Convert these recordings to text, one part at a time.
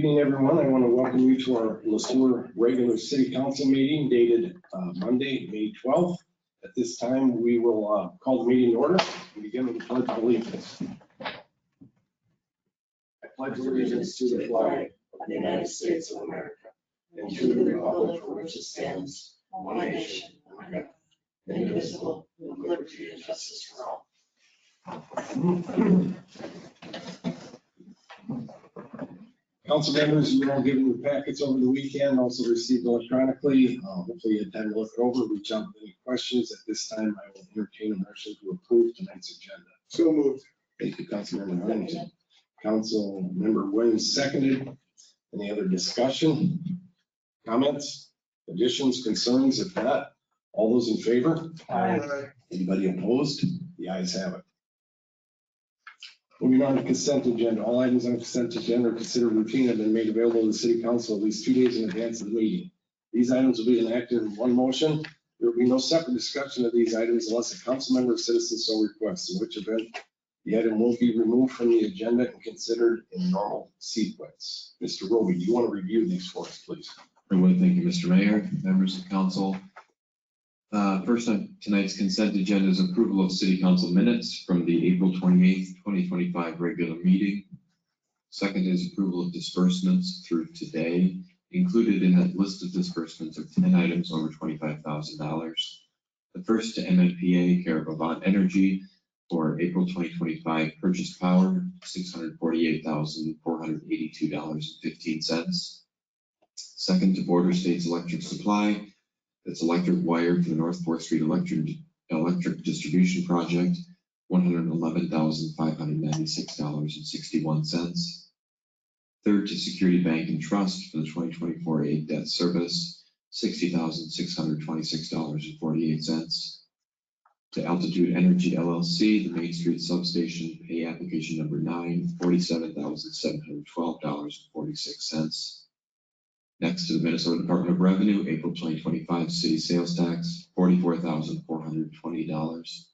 evening, everyone. I want to welcome you to our Sueur regular city council meeting dated Monday, May 12th. At this time, we will call the meeting to order and begin with the pledge of allegiance. I pledge allegiance to the flag of the United States of America and to the republic for which it stands, one nation, under God, indivisible, with liberty and justice for all. Council members, you all given your packets over the weekend, also received electronically. Hopefully you had time to look it over, reach out with any questions. At this time, I will entertain a motion to approve tonight's agenda. So moved. Thank you, Councilmember Huntington. Councilmember Williams seconded. Any other discussion, comments, additions, concerns? If not, all those in favor? Aye. Anybody opposed? The ayes have it. Moving on to consent agenda. All items on consent agenda are considered routine and have been made available to the city council at least 2 days in advance of the meeting. These items will be enacted in one motion. There will be no separate discussion of these items unless a council member or citizen so requests, in which event the item will be removed from the agenda and considered in normal sequence. Mr. Roby, do you want to review these for us, please? I would. Thank you, Mr. Mayor, members of council. First on tonight's consent agenda is approval of city council minutes from the April 28th, 2025 regular meeting. Second is approval of disbursements through today. Included in that list of disbursements are 10 items over $25,000. The first to MNPA, care of Avant Energy, for April 2025 purchased power, $648,482.15. Second to Border States Electric Supply, that's electric wire for the North 4th Street electric distribution project, $111,596.61. Third to Security Bank and Trust for the 2024 8 debt service, $60,626.48. To Altitude Energy LLC, the Main Street Substation, pay application number 9, $47,712.46. Next to the Minnesota Department of Revenue, April 2025 city sales tax, $44,420.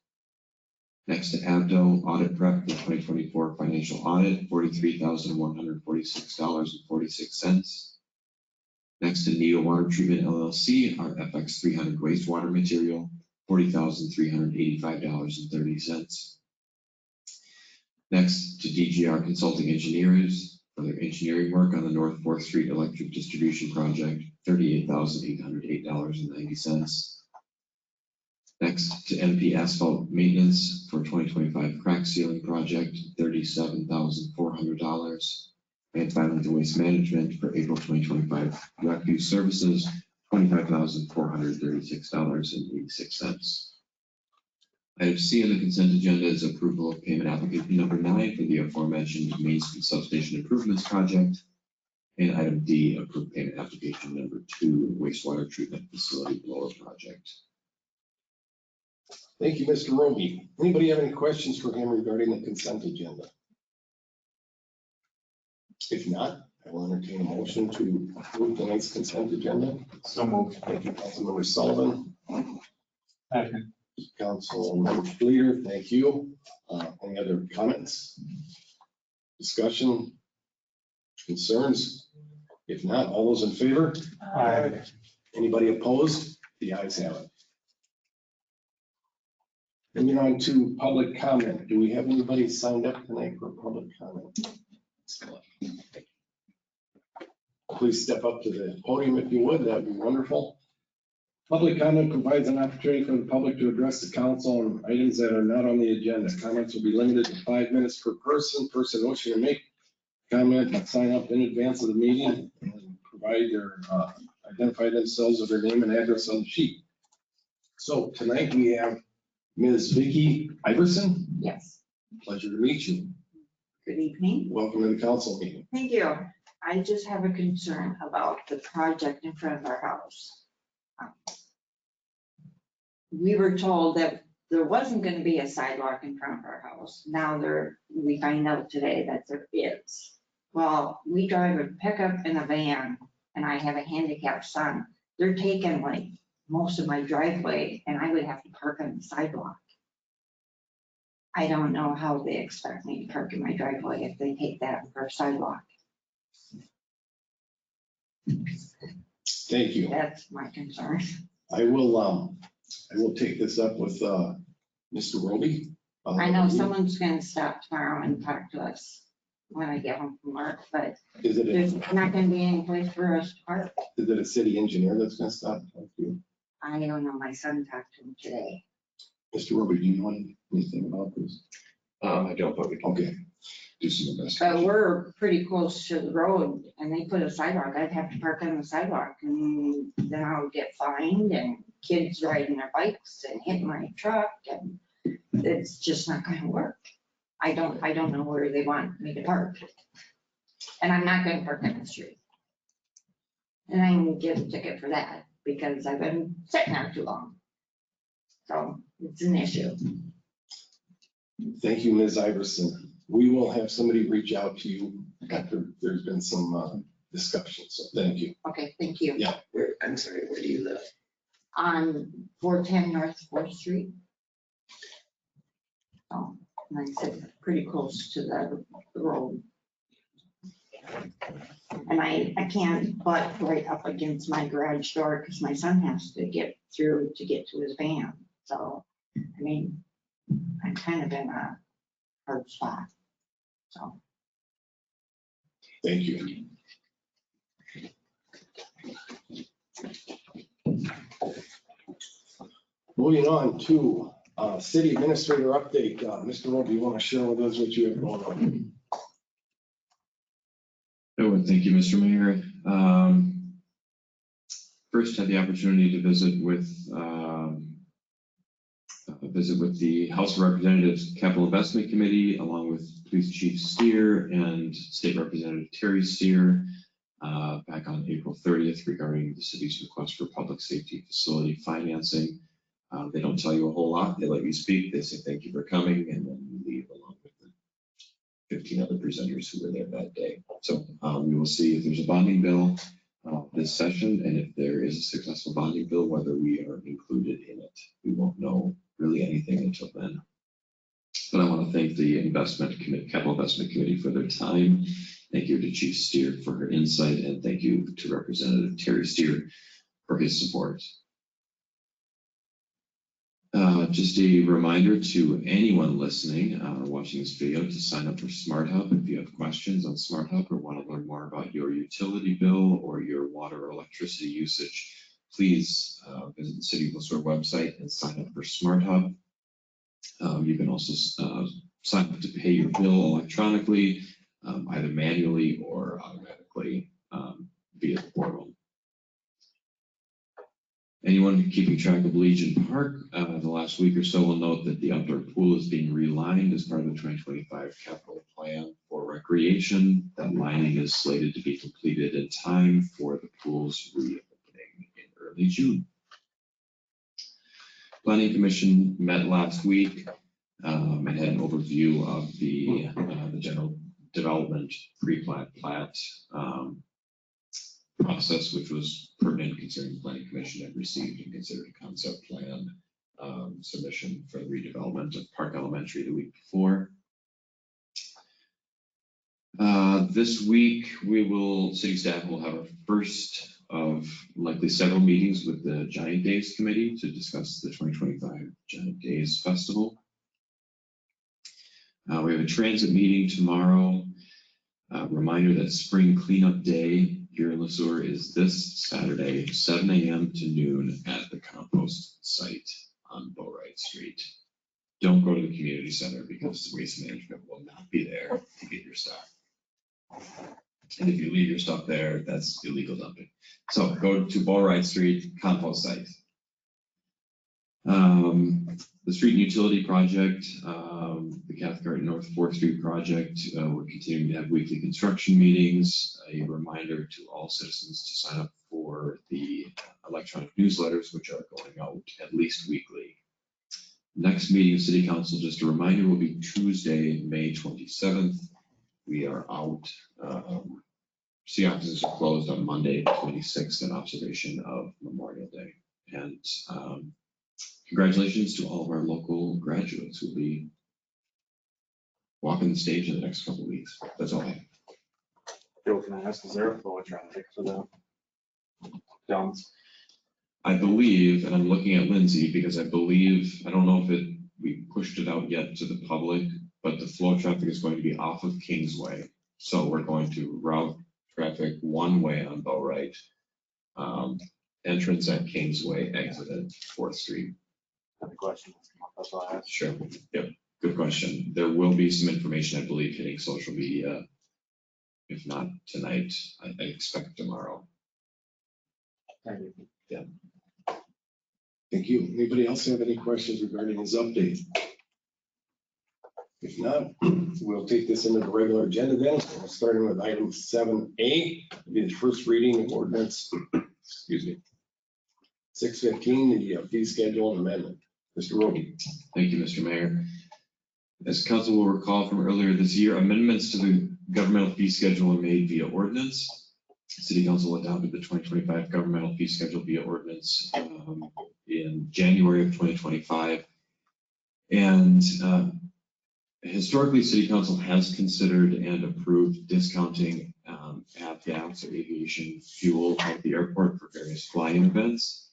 Next to Abdo audit prep for 2024 financial audit, $43,146.46. Next to Neo Water Treatment LLC, our FX300 wastewater material, $40,385.30. Next to DGR Consulting Engineers for their engineering work on the North 4th Street electric distribution project, $38,808.90. Next to MP Asphalt Maintenance for 2025 crack sealing project, $37,400. And finally to Waste Management for April 2025 refuse services, $25,436.86. Item C on the consent agenda is approval of payment application number 9 for the aforementioned Main Street Substation Improvements Project. And item D, approved payment application number 2, wastewater treatment facility blower project. Thank you, Mr. Roby. Anybody have any questions for him regarding the consent agenda? If not, I will entertain a motion to approve tonight's consent agenda. So moved. Thank you, Councilmember Sullivan. Second. Councilmember Schleter, thank you. Any other comments, discussion, concerns? If not, all those in favor? Aye. Anybody opposed? The ayes have it. Moving on to public comment. Do we have anybody signed up tonight for public comment? Please step up to the podium if you would. That would be wonderful. Public comment provides an opportunity for the public to address the council on items that are not on the agenda. Comments will be limited to 5 minutes per person. Person wishing to make comment must sign up in advance of the meeting and provide their identify themselves with their name and address on the sheet. So tonight we have Ms. Vicki Iverson. Yes. Pleasure to meet you. Good evening. Welcome to the council meeting. Thank you. I just have a concern about the project in front of our house. We were told that there wasn't going to be a sidewalk in front of our house. Now we find out today that there is. Well, we drive a pickup and a van, and I have a handicapped son. They're taking like most of my driveway, and I would have to park on the sidewalk. I don't know how they expect me to park in my driveway if they take that for a sidewalk. Thank you. That's my concern. I will take this up with, Mr. Roby. I know someone's gonna stop tomorrow and talk to us when I get home from work, but Is it, there's not gonna be any place for us to park. is it a city engineer that's gonna stop? Thank you. I don't know, my son talked to him today. Mr. Roby, do you know anything about this? I don't, but we can Okay, do some But investigation. we're pretty close to the road and they put a sidewalk. I'd have to park on the sidewalk and then I would get fined and kids riding their bikes and hitting my truck and it's just not gonna work. I don't know where they want me to park. And I'm not gonna park on the street. And I can get a ticket for that because I've been sitting there too long. So it's an issue. Thank you, Ms. Iverson. We will have somebody reach out to you after there's been some discussion, so thank you. Okay, thank you. Yeah, I'm sorry, where do you live? On 410 North 4th Street. Oh, and I said pretty close to the road. And I can't butt right up against my garage door because my son has to get through to get to his van. So, I mean, I'm kind of in a hard spot, so. Thank you. Moving on to city administrator update. Mr. Roby, you want to share with us what you have going on? Oh, thank you, Mr. Mayor. First, had the opportunity to visit with the House of Representatives Capital Investment Committee, along with Police Chief Sueur and State Representative Terry Sueur, back on April 30th regarding the city's request for public safety facility financing. They don't tell you a whole lot. They let you speak. They say thank you for coming, and then you leave along with the 15 other presenters who were there that day. So we will see if there's a bonding bill this session, and if there is a successful bonding bill, whether we are included in it. We won't know really anything until then. But I want to thank the Capital Investment Committee for their time. Thank you to Chief Sueur for her insight, and thank you to Representative Terry Sueur for his support. Just a reminder to anyone listening or watching this video to sign up for Smart Hub. If you have questions on Smart Hub or want to learn more about your utility bill or your water or electricity usage, please visit the City of Sueur website and sign up for Smart Hub. You can also sign up to pay your bill electronically, either manually or automatically via the portal. Anyone keeping track of Legion Park, the last week or so will note that the outdoor pool is being relined as part of the 2025 capital plan for recreation. That lining is slated to be completed in time for the pool's reopening in early June. Planning Commission met last week and had an overview of the general development pre-plat process, which was pertinent considering the Planning Commission had received and considered a concept plan submission for the redevelopment of Park Elementary the week before. This week, city staff will have our first of likely several meetings with the Giant Days Committee to discuss the 2025 Giant Days Festival. We have a transit meeting tomorrow. Reminder that spring cleanup day here in Sueur is this Saturday, 7 a.m. to noon at the compost site on Bowright Street. Don't go to the community center because waste management will not be there to get your stuff. And if you leave your stuff there, that's illegal dumping. So go to Bowright Street compost site. The street and utility project, the Cathcart North 4th Street project, we're continuing to have weekly construction meetings. A reminder to all citizens to sign up for the electronic newsletters, which are going out at least weekly. Next meeting of City Council, just a reminder, will be Tuesday, May 27th. We are out. City offices are closed on Monday, 26th, in observation of Memorial Day. And congratulations to all of our local graduates who will be walking the stage in the next couple of weeks. That's all I have. Joe, can I ask, is there a flow of traffic for that? Jones. I believe, and I'm looking at Lindsay because I believe, I don't know if we pushed it out yet to the public, but the flow of traffic is going to be off of Kingsway. So we're going to route traffic one way on Bow Right. Entrance at Kingsway, exit at 4th Street. Got the question. That's all I asked. Sure, yep, good question. There will be some information, I believe, hitting social media. If not tonight, I expect tomorrow. Thank you. Thank you. Anybody else have any questions regarding his update? If not, we'll take this into the regular agenda then, starting with item 7A, the first reading of ordinance, excuse me, 615, the fee schedule and amendment. Mr. Roby. Thank you, Mr. Mayor. As council will recall from earlier this year, amendments to the governmental fee schedule were made via ordinance. City Council adopted the 2025 governmental fee schedule via ordinance in January of 2025. And historically, City Council has considered and approved discounting gas or aviation fuel at the airport for various flying events.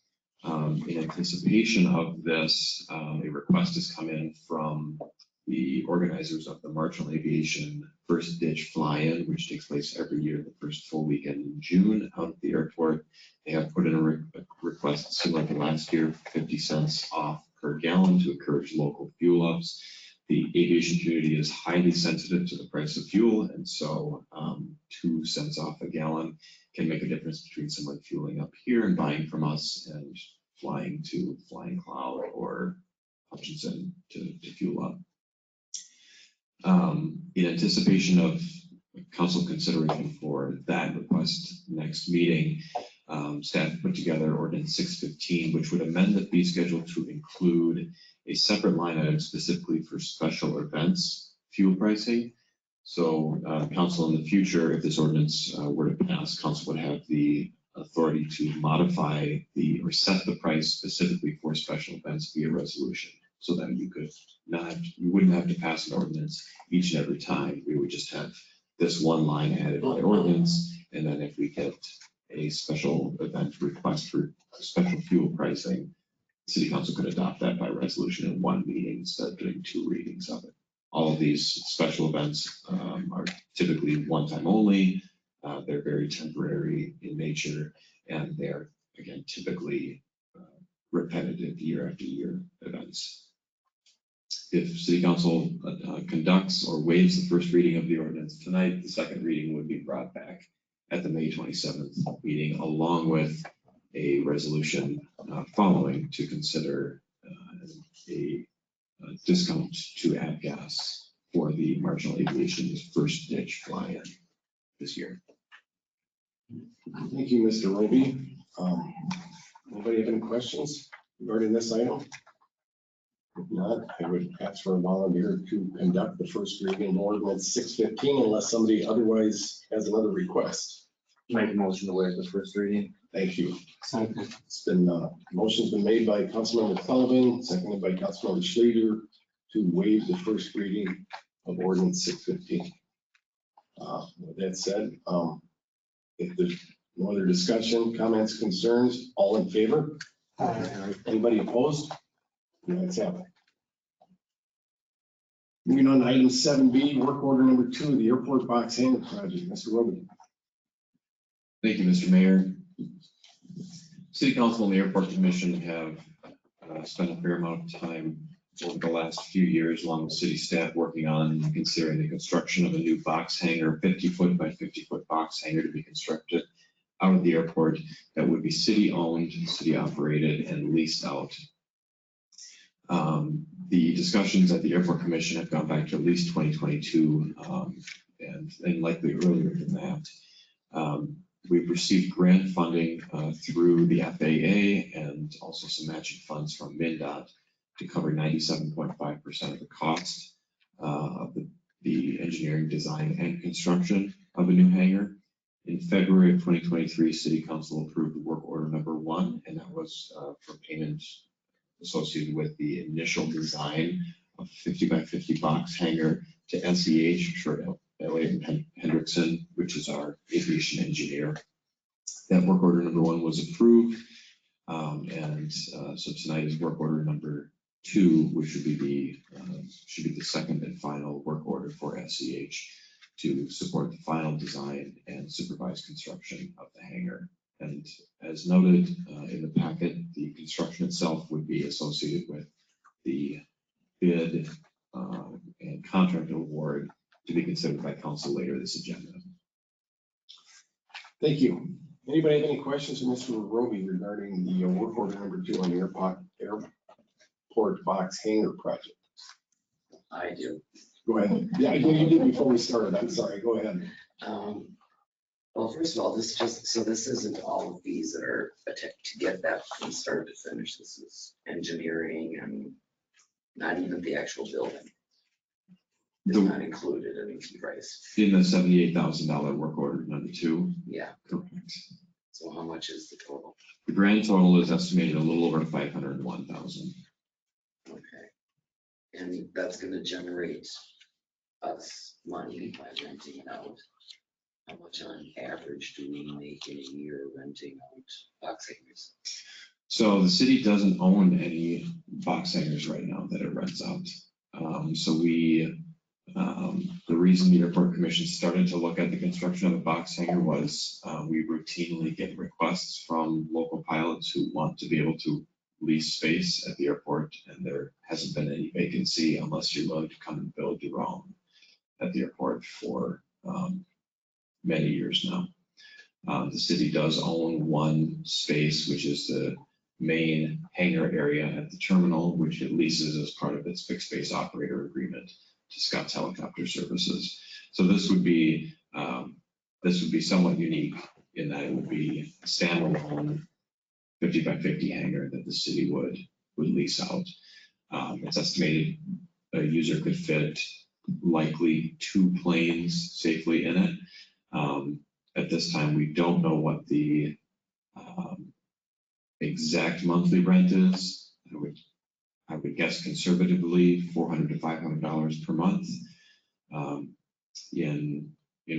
In anticipation of this, a request has come in from the organizers of the Marginal Aviation First Ditch Fly-In, which takes place every year the first full weekend in June out at the airport. They have put in a request similar to last year, 50 cents off per gallon to encourage local fuel ups. The aviation community is highly sensitive to the price of fuel, and so 2 cents off a gallon can make a difference between someone fueling up here and buying from us and flying to Flying Cloud or Hutchinson to fuel up. In anticipation of council consideration for that request next meeting, staff put together ordinance 615, which would amend the fee schedule to include a separate line item specifically for special events fuel pricing. So council in the future, if this ordinance were to pass, council would have the authority to modify or set the price specifically for special events via resolution, so that you wouldn't have to pass an ordinance each and every time. We would just have this one line added by ordinance, and then if we get a special event request for special fuel pricing, City Council could adopt that by resolution in one meeting instead of doing 2 readings of it. All of these special events are typically one time only. They're very temporary in nature, and they're, again, typically repetitive year after year events. If City Council conducts or waives the first reading of the ordinance tonight, the second reading would be brought back at the May 27th meeting, along with a resolution following to consider a discount to avgas for the Marginal Aviation's First Ditch Fly-In this year. Thank you, Mr. Roby. Anybody have any questions regarding this item? If not, I would ask for a volunteer to conduct the first reading of ordinance 615 unless somebody otherwise has another request. Make a motion to waive the first reading. Thank you. Second. It's been, motion's been made by Councilmember Sullivan, seconded by Councilmember Schrader to waive the first reading of ordinance 615. With that said, if there's no other discussion, comments, concerns, all in favor? Aye. Anybody opposed? Let's have it. Moving on to item 7B, work order number 2, the airport box hangar project. Mr. Roby. Thank you, Mr. Mayor. City Council and the Airport Commission have spent a fair amount of time over the last few years, along with city staff, working on and considering the construction of a new box hangar, 50-foot by 50-foot box hangar to be constructed out of the airport that would be city-owned, city-operated, and leased out. The discussions at the Airport Commission have gone back to at least 2022 and likely earlier than that. We've received grant funding through the FAA and also some matching funds from MnDOT to cover 97.5% of the cost of the engineering, design, and construction of a new hangar. In February of 2023, City Council approved work order number 1, and that was for payment associated with the initial design of 50 by 50 box hangar to SEH, short Elliott and Hendrickson, which is our aviation engineer. That work order number 1 was approved. So tonight is work order number 2, which should be the second and final work order for SEH to support the final design and supervise construction of the hangar. And as noted in the packet, the construction itself would be associated with the bid and contract award to be considered by council later this agenda. Thank you. Anybody have any questions for Mr. Roby regarding the work order number 2 on the airport box hangar project? I do. Go ahead. Yeah, I know you did before we started. I'm sorry. Go ahead. Well, first of all, this isn't all of these that are to get that from start to finish. This is engineering and not even the actual building. It's not included in the price. In the $78,000 work order number 2? Yeah. Correct. So how much is the total? The grand total is estimated a little over 501,000. Okay. And that's gonna generate us money by renting it out. How much on average do we make in a year renting out box hangers? So the city doesn't own any box hangers right now that it rents out. The reason the airport commission started to look at the construction of a box hangar was we routinely get requests from local pilots who want to be able to lease space at the airport, and there hasn't been any vacancy unless you're willing to come and build your own at the airport for many years now. The city does own one space, which is the main hangar area at the terminal, which it leases as part of its fixed base operator agreement to Scott's Helicopter Services. So this would be somewhat unique in that it would be a standalone 50 by 50 hangar that the city would lease out. It's estimated a user could fit likely 2 planes safely in it. At this time, we don't know what the exact monthly rent is. I would guess conservatively $400 to $500 per month in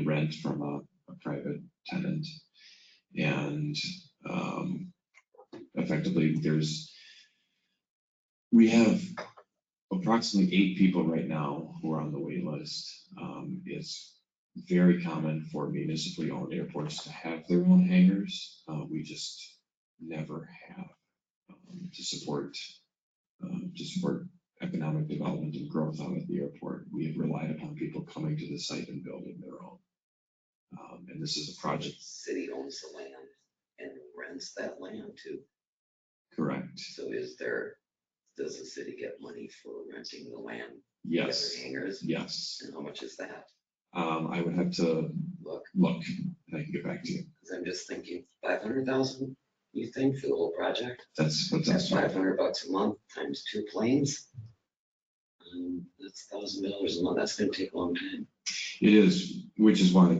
rent from a private tenant. And effectively, we have approximately 8 people right now who are on the wait list. It's very common for municipally owned airports to have their own hangars. We just never have to support economic development and growth out at the airport. We have relied upon people coming to the site and building their own. And this is a project. The city owns the land and rents that land too. Correct. So does the city get money for renting the land? Yes. The other hangars? Yes. And how much is that? I would have to look, and I can get back to you. Because I'm just thinking 500,000, you think, for the whole project? That's That's $500 a month times 2 planes. That's $1,000 a month. That's going to take a long time. It is, which is why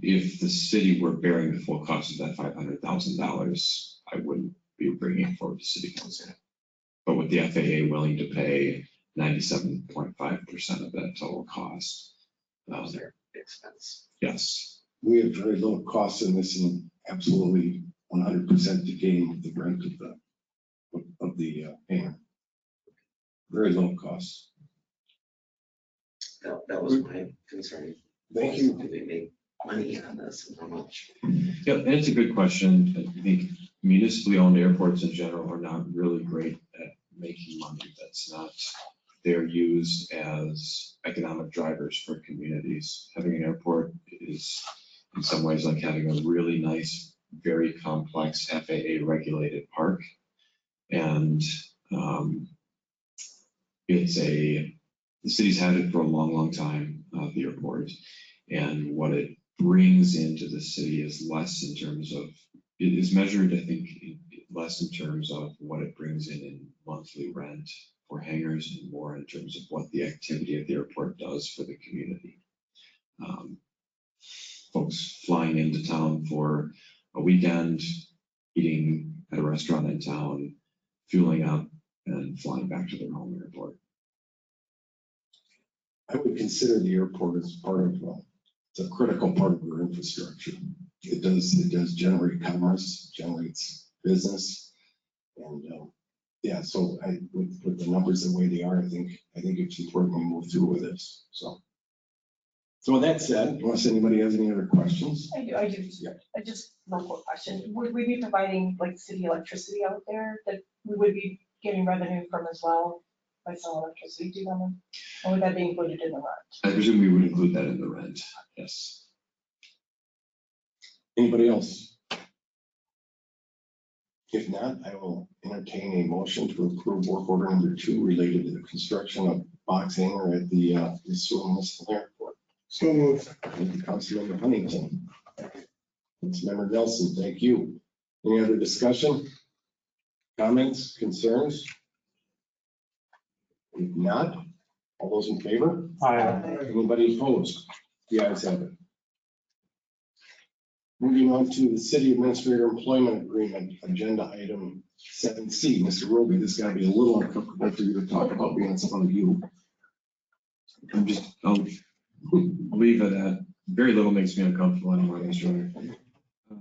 if the city were bearing the full cost of that $500,000, I wouldn't be bringing it forward to city council. But with the FAA willing to pay 97.5% of that total cost. Those are expense. Yes. We have very little costs in this and absolutely 100% to gain with the rent of the hangar. Very little costs. That was my concern. Thank you. Do we make money on this and how much? Yeah, and it's a good question. I think municipally owned airports in general are not really great at making money. They're used as economic drivers for communities. Having an airport is in some ways like having a really nice, very complex FAA regulated park. And the city's had it for a long, long time, the airport. And what it brings into the city is less in terms of, it is measured, I think, less in terms of what it brings in monthly rent for hangars and more in terms of what the activity at the airport does for the community. Folks flying into town for a weekend, eating at a restaurant in town, fueling up, and flying back to their home airport. I would consider the airport as part of, it's a critical part of your infrastructure. it does generate commerce, generates business. And, yeah, so with the numbers the way they are, I think it's important we move through with this, so. So with that said, unless anybody has any other questions? I do. Yeah. I just one quick question. Would we be providing like city electricity out there that we would be getting revenue from as well by selling electricity to them? Or would that be included in the rent? I presume we would include that in the rent, yes. Anybody else? If not, I will entertain a motion to approve work order number 2 related to the construction of box hangar at the Sueur Municipal Airport. So moved. Thank you, Councilmember Huntington. Councilmember Nelson, thank you. Any other discussion? Comments, concerns? If not, all those in favor? Anybody opposed? The ayes have it. Moving on to the city administrator employment agreement, agenda item 7C. Mr. Roby, this is going to be a little uncomfortable for you to talk about being in front of you. I'll leave it at very little makes me uncomfortable anymore, Mr.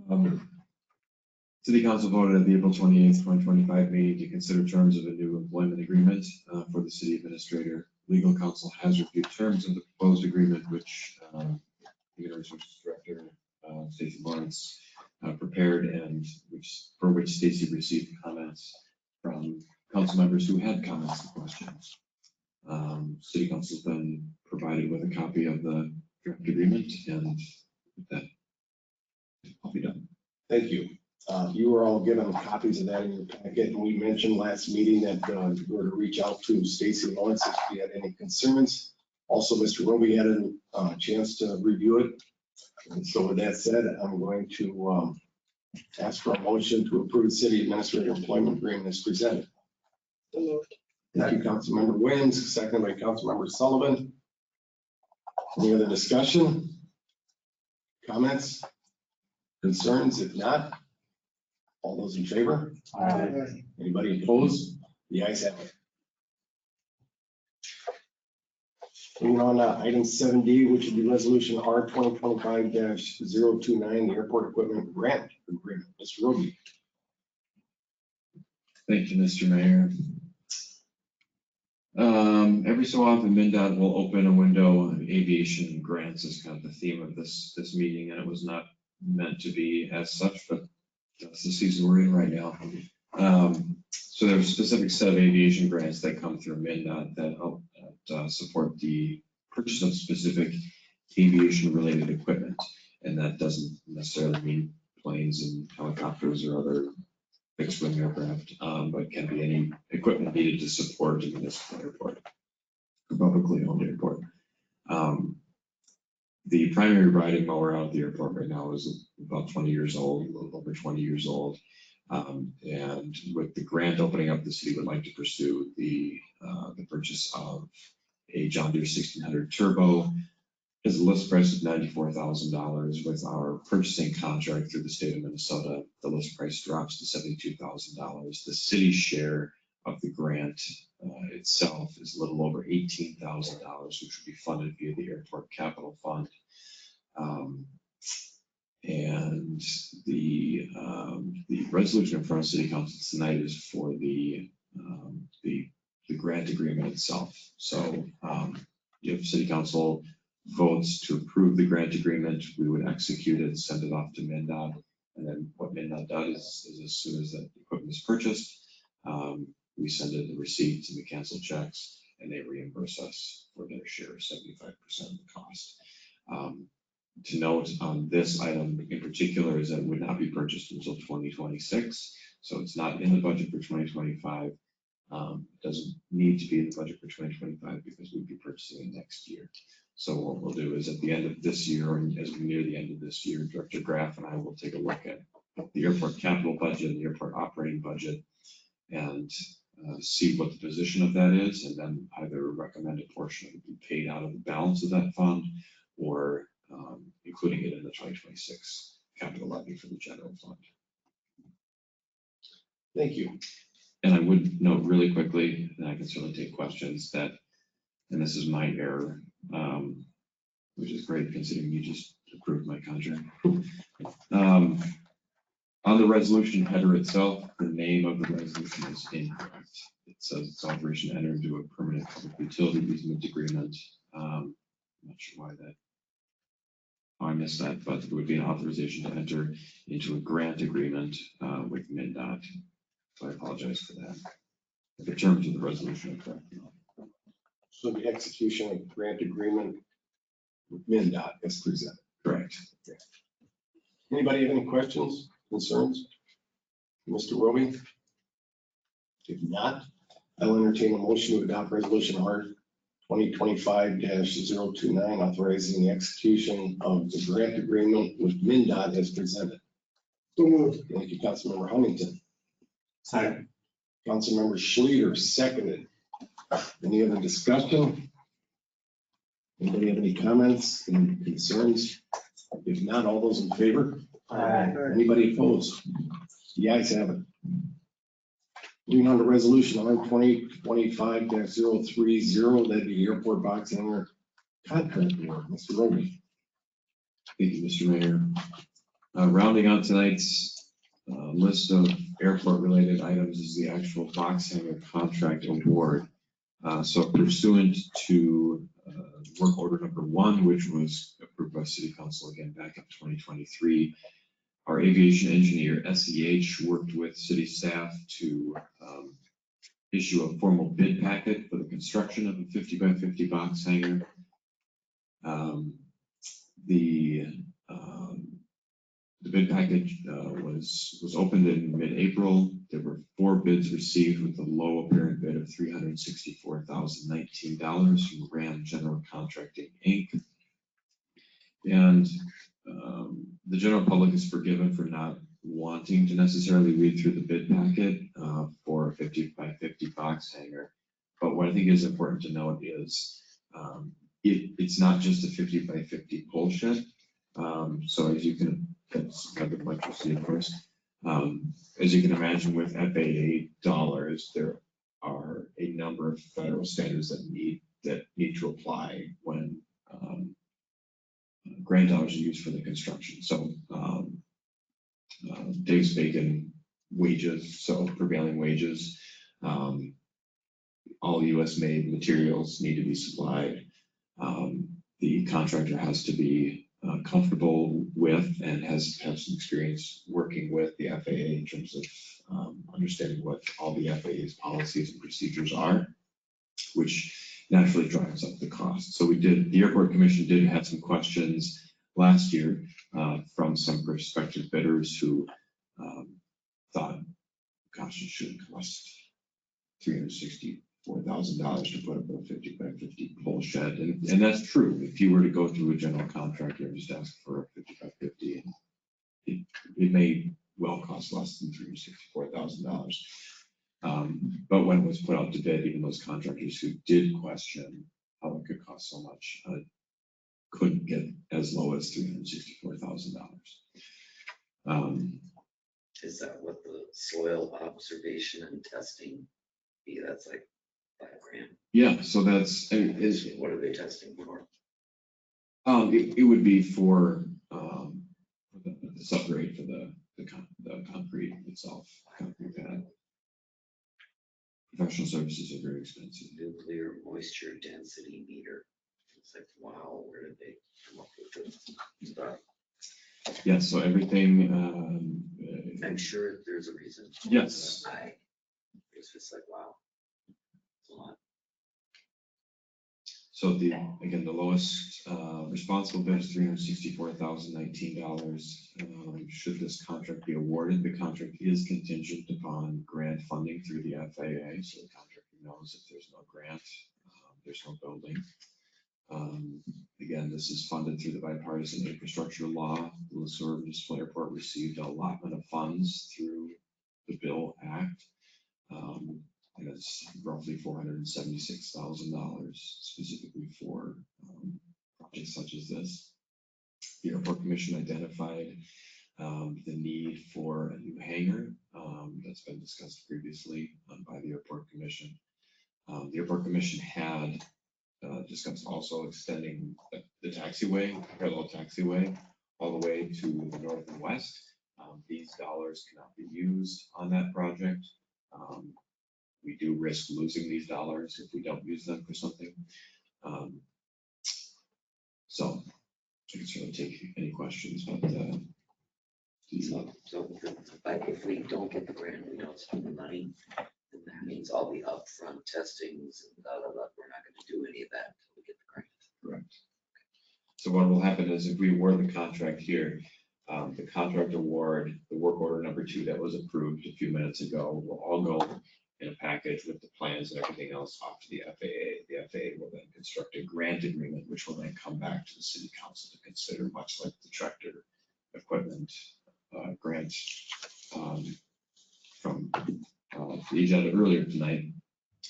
Mayor. City Council voted at the April 28th, 2025 meeting to consider terms of a new employment agreement for the city administrator. Legal counsel has reviewed terms of the proposed agreement, which Human Resources Director Stacey Lawrence prepared, and for which Stacey received comments from council members who had comments and questions. City Council's been provided with a copy of the draft agreement, and with that, I'll be done. Thank you. You were all given copies of that in your packet, and we mentioned last meeting that you were to reach out to Stacey Lawrence if you had any concerns. Also, Mr. Roby had a chance to review it. And so with that said, I'm going to ask for a motion to approve the city administrator employment agreement as presented. Thank you, Councilmember Wins, seconded by Councilmember Sullivan. Any other discussion? Comments? Concerns? If not, all those in favor? Anybody opposed? The ayes have it. Moving on to item 7D, which would be resolution R 2025-029, the airport equipment grant agreement. Mr. Roby. Thank you, Mr. Mayor. Every so often, MnDOT will open a window of aviation grants as kind of the theme of this meeting, and it was not meant to be as such, but that's the season we're in right now. So there's a specific set of aviation grants that come through MnDOT that help support the purchase of specific aviation-related equipment, and that doesn't necessarily mean planes and helicopters or other fixed-wing aircraft, but can be any equipment needed to support a municipal airport, a publicly owned airport. The primary riding mower out at the airport right now is about 20 years old, a little over 20 years old. And with the grant opening up, the city would like to pursue the purchase of a John Deere 1600 Turbo. It's a list price of $94,000. With our purchasing contract through the state of Minnesota, the list price drops to $72,000. The city's share of the grant itself is a little over $18,000, which would be funded via the airport capital fund. And the resolution in front of City Council tonight is for the grant agreement itself. So if City Council votes to approve the grant agreement, we would execute it, send it off to MnDOT, and then what MnDOT does is as soon as that equipment is purchased, we send in the receipts and the canceled checks, and they reimburse us for their share of 75% of the cost. To note on this item in particular is that it would not be purchased until 2026, so it's not in the budget for 2025. It doesn't need to be in the budget for 2025 because we'd be purchasing it next year. So what we'll do is at the end of this year, and as we near the end of this year, Director Graff and I will take a look at the airport capital budget, the airport operating budget, and see what the position of that is, and then either recommend a portion of it be paid out of the balance of that fund, or including it in the 2026 capital levy for the general fund. Thank you. And I would note really quickly, and I can certainly take questions, that, and this is my error, which is great considering you just approved my contract. On the resolution header itself, the name of the resolution is incorrect. It says it's authorization to enter into a permanent public utility easement agreement. I'm not sure why that, how I missed that, but it would be an authorization to enter into a grant agreement with MnDOT. So I apologize for that. The terms of the resolution are correct. So the execution of grant agreement with MnDOT is presented. Correct. Anybody have any questions, concerns? Mr. Roby? If not, I'll entertain a motion to adopt resolution R 2025-029, authorizing the execution of the grant agreement with MnDOT as presented. So moved. Thank you, Councilmember Huntington. Second. Councilmember Schleter, seconded. Any other discussion? Anybody have any comments and concerns? If not, all those in favor? Anybody opposed? The ayes have it. Moving on to resolution R 2025-030, that'd be airport box hangar contract award. Mr. Roby. Thank you, Mr. Mayor. Rounding out tonight's list of airport-related items is the actual box hangar contract award. So pursuant to work order number 1, which was approved by City Council again back in 2023, our aviation engineer, SEH, worked with city staff to issue a formal bid packet for the construction of a 50 by 50 box hangar. The bid package was opened in mid-April. There were 4 bids received with a low apparent bid of $364,019 from Ram General Contracting, Inc. And the general public is forgiven for not wanting to necessarily read through the bid packet for a 50 by 50 box hangar. But what I think is important to note is it's not just a 50 by 50 pole shed. So as you can, that's another point you'll see, of course. As you can imagine, with FAA dollars, there are a number of federal standards that need to apply when grant dollars are used for the construction. So Dave's bacon wages, so prevailing wages, all US made materials need to be supplied. The contractor has to be comfortable with and has some experience working with the FAA in terms of understanding what all the FAA's policies and procedures are, which naturally drives up the cost. So the Airport Commission did have some questions last year from some prospective bidders who thought, gosh, it shouldn't cost $364,000 to put up a 50 by 50 pole shed. And that's true. If you were to go to a general contractor and just ask for a 50 by 50, it may well cost less than $364,000. But when it was put out to bid, even those contractors who did question how it could cost so much couldn't get as low as $364,000. Is that what the soil observation and testing be? That's like $5,000. Yeah, so what are they testing for? It would be for the subgrade for the concrete itself, concrete pad. Professional services are very expensive. Nuclear moisture density meter. It's like, wow, where did they come up with this stuff? Yeah, so everything. I'm sure there's a reason. Yes. It's just like, wow. It's a lot. So the lowest responsible bid is $364,019. Should this contract be awarded, the contract is contingent upon grant funding through the FAA. So the contractor knows if there's no grant, there's no building. Again, this is funded through the bipartisan infrastructure law. The Sueur Municipal Airport received an allotment of funds through the Bill Act. And it's roughly $476,000 specifically for projects such as this. The Airport Commission identified the need for a new hangar that's been discussed previously by the Airport Commission. The Airport Commission had discussed also extending the taxiway, parallel taxiway, all the way to the north and west. These dollars cannot be used on that project. We do risk losing these dollars if we don't use them for something. So I can certainly take any questions, but So if we don't get the grant, we don't spend the money, then that means all the upfront testings and blah, blah, blah, we're not gonna do any of that until we get the grant. correct. So what will happen is if we award the contract here, the contract award, the work order number 2 that was approved a few minutes ago will all go in a package with the plans and everything else off to the FAA. The FAA will then construct a grant agreement, which will then come back to the city council to consider, much like the tractor equipment grant from the agenda earlier tonight.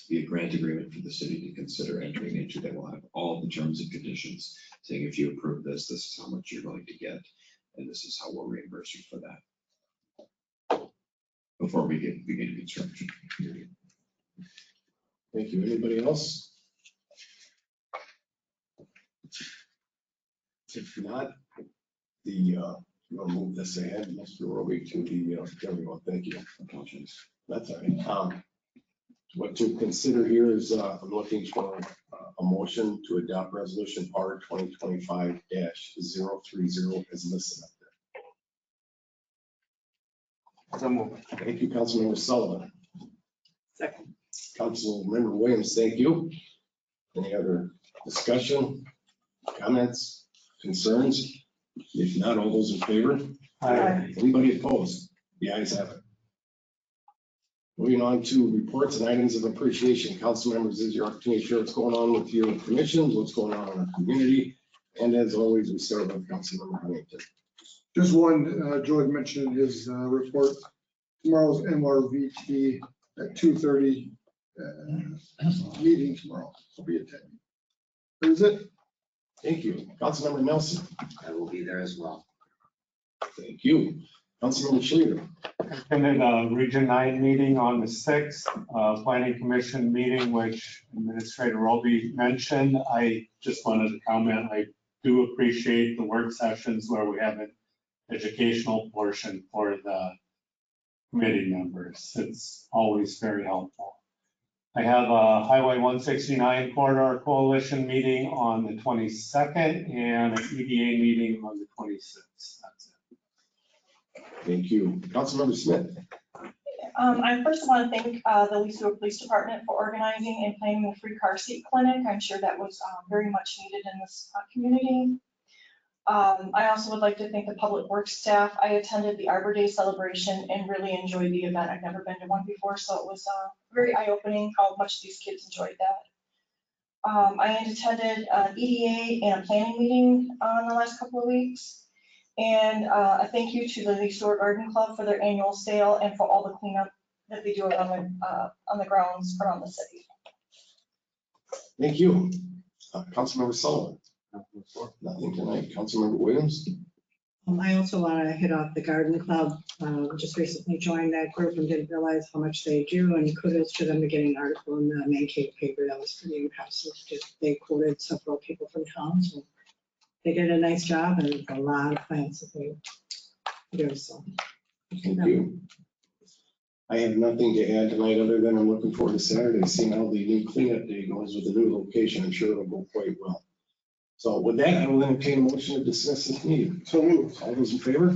Be a grant agreement for the city to consider entering into that will have all the terms and conditions saying if you approve this, this is how much you're going to get, and this is how we'll reimburse you for that before we begin construction. Thank you. Anybody else? If not, we'll move this ahead, Mr. Roby, to the, everyone, thank you. Apologies. That's all right. What to consider here is, I'm looking for a motion to adopt resolution R 2025-030 as listed up there. So moved. Thank you, Councilmember Sullivan. Second. Councilmember Williams, thank you. Any other discussion, comments, concerns? If not, all those in favor? Aye. Anybody opposed? The ayes have it. Moving on to reports and items of appreciation. Council members, this is your opportunity to share what's going on with your commissions, what's going on in our community. And as always, we start with Councilmember Huntington. Just one, Joe had mentioned in his report, tomorrow's MRVT at 2:30 meeting tomorrow. I'll be attending. That is it. Thank you. Councilmember Nelson. I will be there as well. Thank you. Councilmember Schleter. Attended a Region 9 meeting on the 6th, Planning Commission meeting, which Administrator Roby mentioned. I just wanted to comment, I do appreciate the work sessions where we have an educational portion for the committee members. It's always very helpful. I have a Highway 169 Corridor Coalition meeting on the 22nd and an EDA meeting on the 26th. That's it. Thank you. Councilmember Smith. I first want to thank the Sueur Police Department for organizing and planning the free car seat clinic. I'm sure that was very much needed in this community. I also would like to thank the Public Works staff. I attended the Arbor Day celebration and really enjoyed the event. I've never been to one before, so it was very eye-opening how much these kids enjoyed that. I attended an EDA and a planning meeting in the last couple of weeks. And a thank you to the Sueur Garden Club for their annual sale and for all the cleanup that they do around on the grounds around the city. Thank you. Councilmember Sullivan. Nothing tonight. Councilmember Williams. I also want to hit off the Garden Club. Just recently joined that group and didn't realize how much they do, and kudos to them to getting an article in the Mankato paper. That was pretty impressive. They quoted several people from town, so they did a nice job, and a lot of plants that they do. So Thank you. I have nothing to add tonight other than I'm looking forward to Saturday, seeing how the new cleanup day goes with the new location. I'm sure it'll go quite well. So with that, I will entertain a motion to dismiss this meeting. So moved. All those in favor?